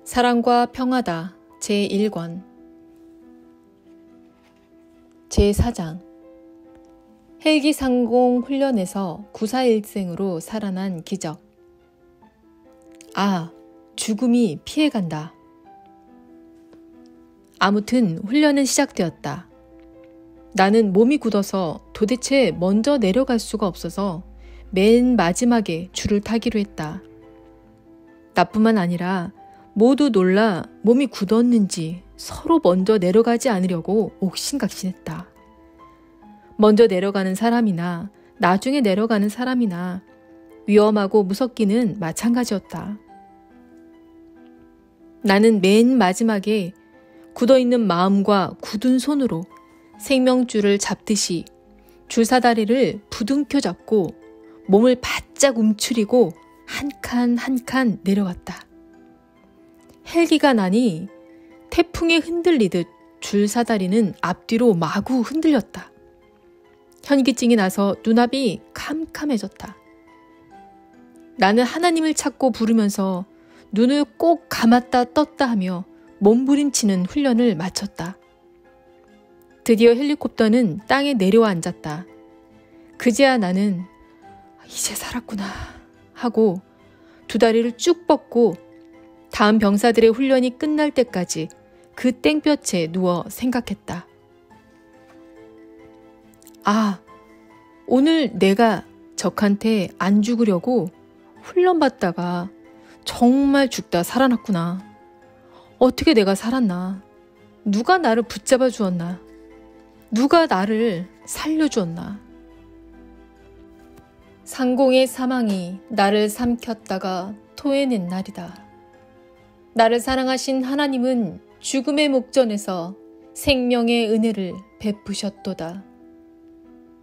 사랑과 평하다 제1권 제4장 헬기 상공 훈련에서 구사일생으로 살아난 기적. 아, 죽음이 피해간다. 아무튼 훈련은 시작되었다. 나는 몸이 굳어서 도대체 먼저 내려갈 수가 없어서 맨 마지막에 줄을 타기로 했다. 나뿐만 아니라 모두 놀라 몸이 굳었는지 서로 먼저 내려가지 않으려고 옥신각신했다. 먼저 내려가는 사람이나 나중에 내려가는 사람이나 위험하고 무섭기는 마찬가지였다. 나는 맨 마지막에 굳어있는 마음과 굳은 손으로 생명줄을 잡듯이 줄사다리를 부둥켜 잡고 몸을 바짝 움츠리고 한 칸 한 칸 내려갔다. 헬기가 나니 태풍에 흔들리듯 줄사다리는 앞뒤로 마구 흔들렸다. 현기증이 나서 눈앞이 캄캄해졌다. 나는 하나님을 찾고 부르면서 눈을 꼭 감았다 떴다 하며 몸부림치는 훈련을 마쳤다. 드디어 헬리콥터는 땅에 내려와 앉았다. 그제야 나는 이제 살았구나 하고 두 다리를 쭉 뻗고 다음 병사들의 훈련이 끝날 때까지 그 땡볕에 누워 생각했다. 아, 오늘 내가 적한테 안 죽으려고 훈련받다가 정말 죽다 살아났구나. 어떻게 내가 살았나? 누가 나를 붙잡아 주었나? 누가 나를 살려주었나? 상공의 사망이 나를 삼켰다가 토해낸 날이다. 나를 사랑하신 하나님은 죽음의 목전에서 생명의 은혜를 베푸셨도다.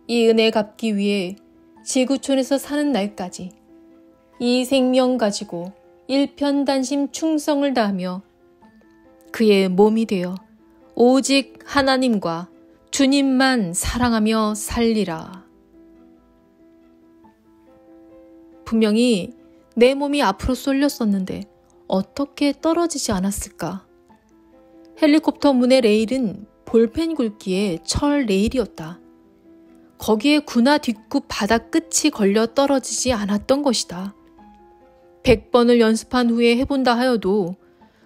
이 은혜 갚기 위해 지구촌에서 사는 날까지 이 생명 가지고 일편단심 충성을 다하며 그의 몸이 되어 오직 하나님과 주님만 사랑하며 살리라. 분명히 내 몸이 앞으로 쏠렸었는데 어떻게 떨어지지 않았을까? 헬리콥터 문의 레일은 볼펜 굵기의 철 레일이었다. 거기에 군화 뒷굽 바닥 끝이 걸려 떨어지지 않았던 것이다. 100번을 연습한 후에 해본다 하여도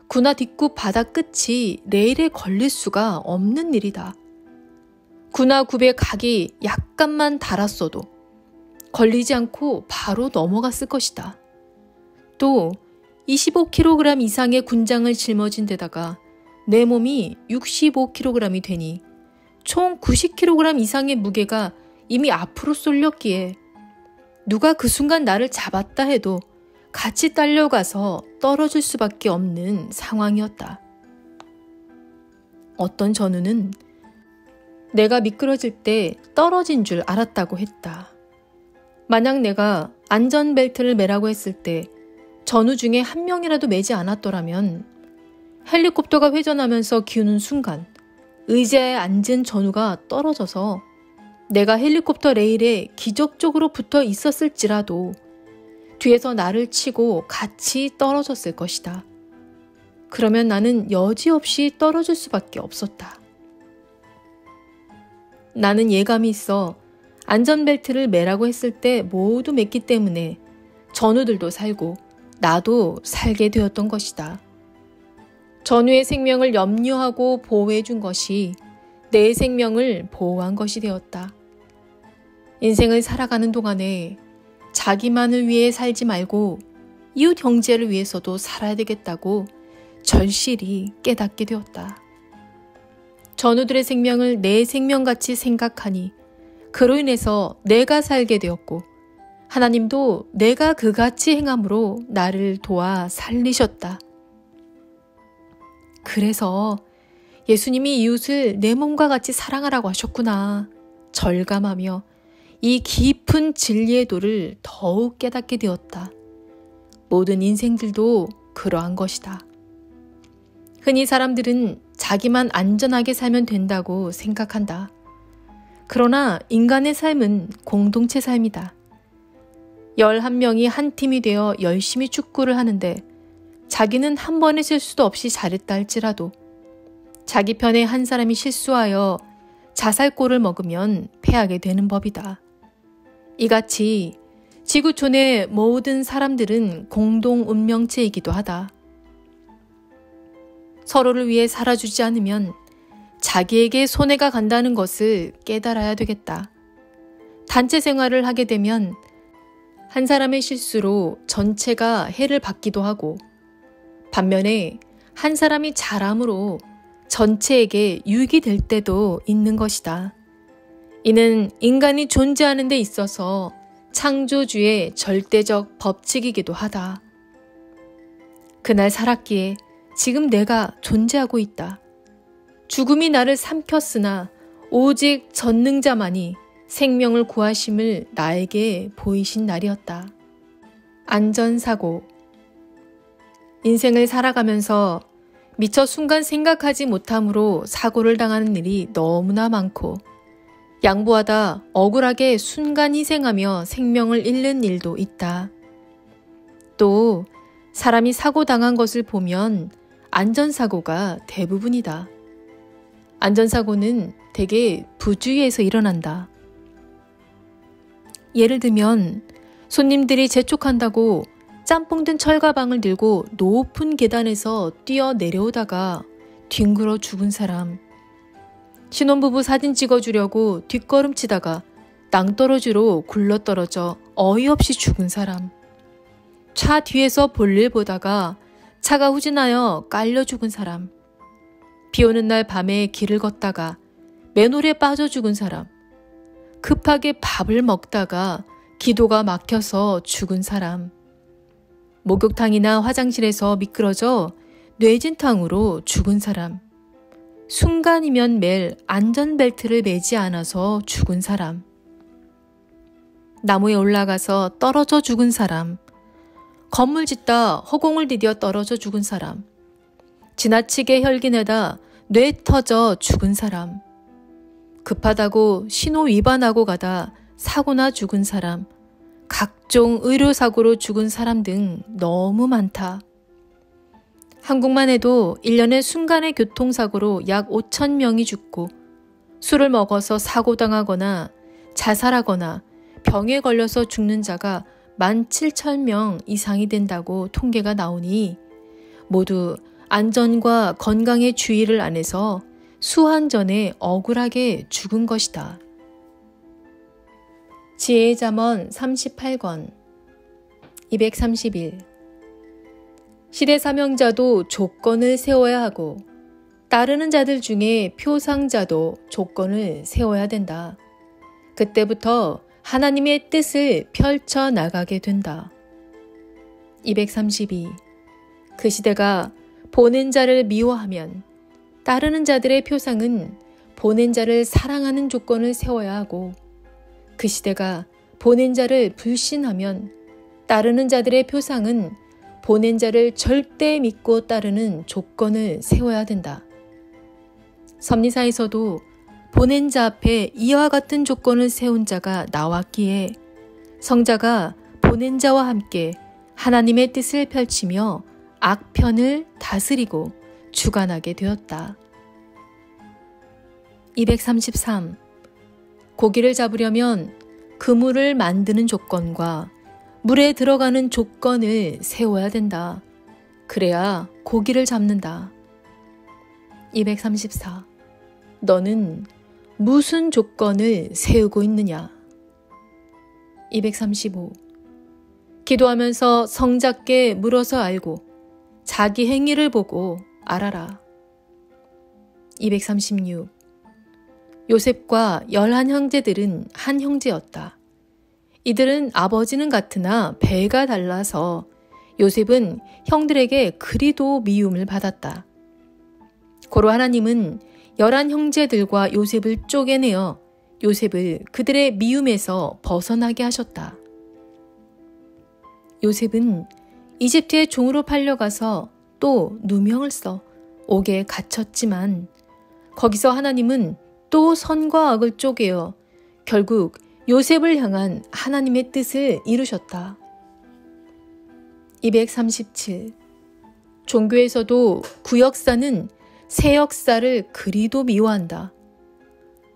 군화 뒷굽 바닥 끝이 레일에 걸릴 수가 없는 일이다. 군화 굽의 각이 약간만 닳았어도 걸리지 않고 바로 넘어갔을 것이다. 또 25kg 이상의 군장을 짊어진 데다가 내 몸이 65kg이 되니 총 90kg 이상의 무게가 이미 앞으로 쏠렸기에 누가 그 순간 나를 잡았다 해도 같이 딸려가서 떨어질 수밖에 없는 상황이었다. 어떤 전우는 내가 미끄러질 때 떨어진 줄 알았다고 했다. 만약 내가 안전벨트를 매라고 했을 때 전우 중에 한 명이라도 매지 않았더라면 헬리콥터가 회전하면서 기우는 순간 의자에 앉은 전우가 떨어져서 내가 헬리콥터 레일에 기적적으로 붙어 있었을지라도 뒤에서 나를 치고 같이 떨어졌을 것이다. 그러면 나는 여지없이 떨어질 수밖에 없었다. 나는 예감이 있어 안전벨트를 매라고 했을 때 모두 맸기 때문에 전우들도 살고 나도 살게 되었던 것이다. 전우의 생명을 염려하고 보호해 준 것이 내 생명을 보호한 것이 되었다. 인생을 살아가는 동안에 자기만을 위해 살지 말고 이웃 형제를 위해서도 살아야 되겠다고 절실히 깨닫게 되었다. 전우들의 생명을 내 생명같이 생각하니 그로 인해서 내가 살게 되었고 하나님도 내가 그같이 행함으로 나를 도와 살리셨다. 그래서 예수님이 이웃을 내 몸과 같이 사랑하라고 하셨구나 절감하며 이 깊은 진리의 도를 더욱 깨닫게 되었다. 모든 인생들도 그러한 것이다. 흔히 사람들은 자기만 안전하게 살면 된다고 생각한다. 그러나 인간의 삶은 공동체 삶이다. 11명이 한 팀이 되어 열심히 축구를 하는데 자기는 한 번의 실수도 없이 잘했다 할지라도 자기 편에 한 사람이 실수하여 자살골을 먹으면 패하게 되는 법이다. 이같이 지구촌의 모든 사람들은 공동 운명체이기도 하다. 서로를 위해 살아주지 않으면 자기에게 손해가 간다는 것을 깨달아야 되겠다. 단체 생활을 하게 되면 한 사람의 실수로 전체가 해를 받기도 하고, 반면에 한 사람이 잘함으로 전체에게 유익이 될 때도 있는 것이다. 이는 인간이 존재하는 데 있어서 창조주의 절대적 법칙이기도 하다. 그날 살았기에 지금 내가 존재하고 있다. 죽음이 나를 삼켰으나 오직 전능자만이 생명을 구하심을 나에게 보이신 날이었다. 안전사고. 인생을 살아가면서 미처 순간 생각하지 못함으로 사고를 당하는 일이 너무나 많고, 양보하다 억울하게 순간 희생하며 생명을 잃는 일도 있다. 또 사람이 사고 당한 것을 보면 안전사고가 대부분이다. 안전사고는 대개 부주의에서 일어난다. 예를 들면 손님들이 재촉한다고 짬뽕 든 철가방을 들고 높은 계단에서 뛰어 내려오다가 뒹굴어 죽은 사람, 신혼부부 사진 찍어주려고 뒷걸음치다가 낭떠러지로 굴러떨어져 어이없이 죽은 사람, 차 뒤에서 볼일 보다가 차가 후진하여 깔려 죽은 사람, 비 오는 날 밤에 길을 걷다가 맨홀에 빠져 죽은 사람, 급하게 밥을 먹다가 기도가 막혀서 죽은 사람, 목욕탕이나 화장실에서 미끄러져 뇌진탕으로 죽은 사람, 순간이면 맬 안전벨트를 매지 않아서 죽은 사람, 나무에 올라가서 떨어져 죽은 사람, 건물 짓다 허공을 디뎌 떨어져 죽은 사람, 지나치게 혈기내다 뇌 터져 죽은 사람, 급하다고 신호 위반하고 가다 사고나 죽은 사람, 각종 의료사고로 죽은 사람 등 너무 많다. 한국만 해도 1년에 순간의 교통사고로 약 5,000명이 죽고, 술을 먹어서 사고당하거나 자살하거나 병에 걸려서 죽는 자가 17,000명 이상이 된다고 통계가 나오니 모두 안전과 건강의 주의를 안 해서 수한전에 억울하게 죽은 것이다. 지혜의 잠언 38권 231. 시대사명자도 조건을 세워야 하고 따르는 자들 중에 표상자도 조건을 세워야 된다. 그때부터 하나님의 뜻을 펼쳐나가게 된다. 232. 그 시대가 보낸 자를 미워하면 따르는 자들의 표상은 보낸 자를 사랑하는 조건을 세워야 하고, 그 시대가 보낸 자를 불신하면 따르는 자들의 표상은 보낸 자를 절대 믿고 따르는 조건을 세워야 된다. 섭리사에서도 보낸 자 앞에 이와 같은 조건을 세운 자가 나왔기에 성자가 보낸 자와 함께 하나님의 뜻을 펼치며 악편을 다스리고 주관하게 되었다. 233. 고기를 잡으려면 그물을 만드는 조건과 물에 들어가는 조건을 세워야 된다. 그래야 고기를 잡는다. 234. 너는 무슨 조건을 세우고 있느냐? 235. 기도하면서 성작게 물어서 알고 자기 행위를 보고 알아라. 236. 요셉과 11 형제들은 한 형제였다. 이들은 아버지는 같으나 배가 달라서 요셉은 형들에게 그리도 미움을 받았다. 고로 하나님은 11 형제들과 요셉을 쪼개내어 요셉을 그들의 미움에서 벗어나게 하셨다. 요셉은 이집트의 종으로 팔려가서 또 누명을 써 옥에 갇혔지만 거기서 하나님은 또 선과 악을 쪼개어 결국 요셉을 향한 하나님의 뜻을 이루셨다. 237. 종교에서도 구역사는 새역사를 그리도 미워한다.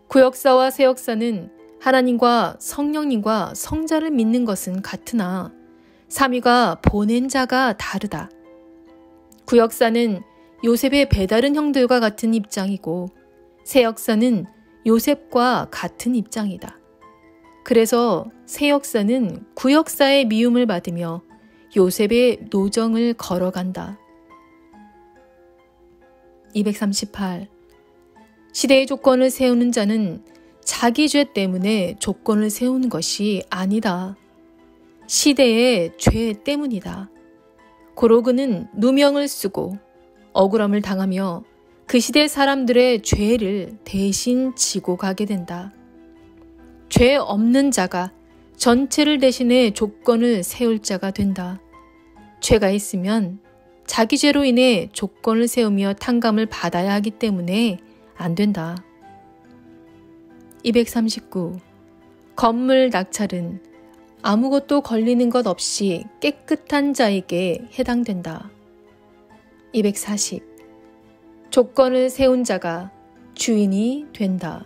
구역사와 새역사는 하나님과 성령님과 성자를 믿는 것은 같으나 삼위가 보낸 자가 다르다. 구역사는 요셉의 배다른 형들과 같은 입장이고 새역사는 요셉과 같은 입장이다. 그래서 새역사는 구역사의 미움을 받으며 요셉의 노정을 걸어간다. 238. 시대의 조건을 세우는 자는 자기 죄 때문에 조건을 세우는 것이 아니다. 시대의 죄 때문이다. 고로 그는 누명을 쓰고 억울함을 당하며 그 시대 사람들의 죄를 대신 지고 가게 된다. 죄 없는 자가 전체를 대신해 조건을 세울 자가 된다. 죄가 있으면 자기 죄로 인해 조건을 세우며 탕감을 받아야 하기 때문에 안 된다. 239. 건물 낙찰은 아무것도 걸리는 것 없이 깨끗한 자에게 해당된다. 240. 조건을 세운 자가 주인이 된다.